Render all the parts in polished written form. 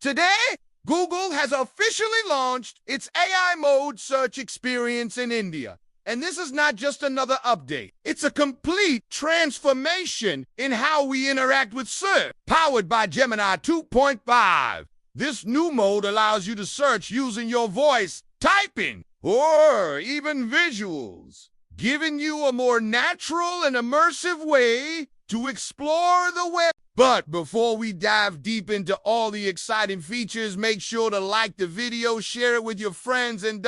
Today, Google has officially launched its AI mode search experience in India. And this is not just another update. It's a complete transformation in how we interact with search. Powered by Gemini 2.5, this new mode allows you to search using your voice, typing, or even visuals, giving you a more natural and immersive way to explore the web. But before we dive deep into all the exciting features, make sure to like the video, share it with your friends, and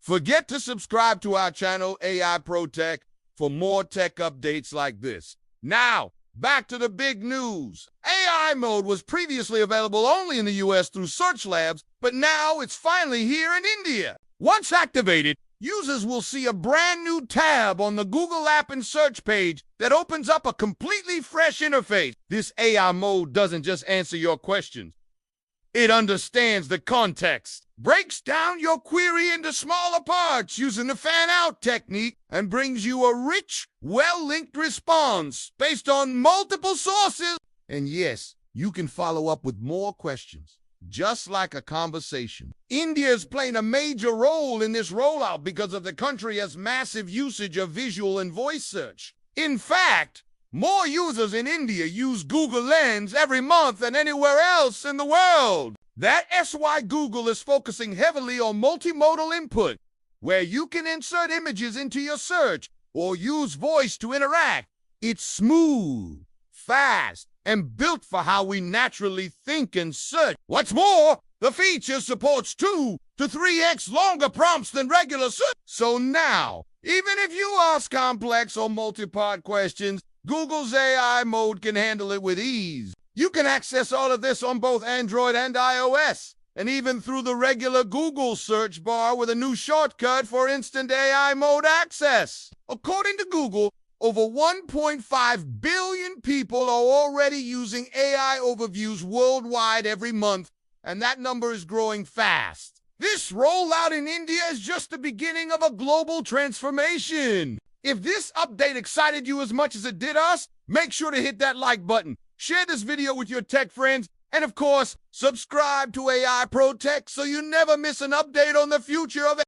forget to subscribe to our channel, AI Pro Tech, for more tech updates like this. Now, back to the big news. AI mode was previously available only in the US through Search Labs, but now it's finally here in India. Once activated, users will see a brand new tab on the Google app and search page that opens up a completely fresh interface. This AI mode doesn't just answer your questions. It understands the context, breaks down your query into smaller parts using the fan-out technique, and brings you a rich, well-linked response based on multiple sources. And yes, you can follow up with more questions, just like a conversation. India is playing a major role in this rollout because of the country has massive usage of visual and voice search. In fact, more users in India use Google Lens every month than anywhere else in the world. That's why Google is focusing heavily on multimodal input, where you can insert images into your search or use voice to interact. It's smooth, fast, and built for how we naturally think and search. What's more, the feature supports 2 to 3x longer prompts than regular search. So now, even if you ask complex or multi-part questions, Google's AI mode can handle it with ease. You can access all of this on both Android and iOS, and even through the regular Google search bar with a new shortcut for instant AI mode access. According to Google, over 1.5 billion people are already using AI overviews worldwide every month, and that number is growing fast. This rollout in India is just the beginning of a global transformation. If this update excited you as much as it did us, make sure to hit that like button, share this video with your tech friends, and of course, subscribe to AI Pro Tech so you never miss an update on the future of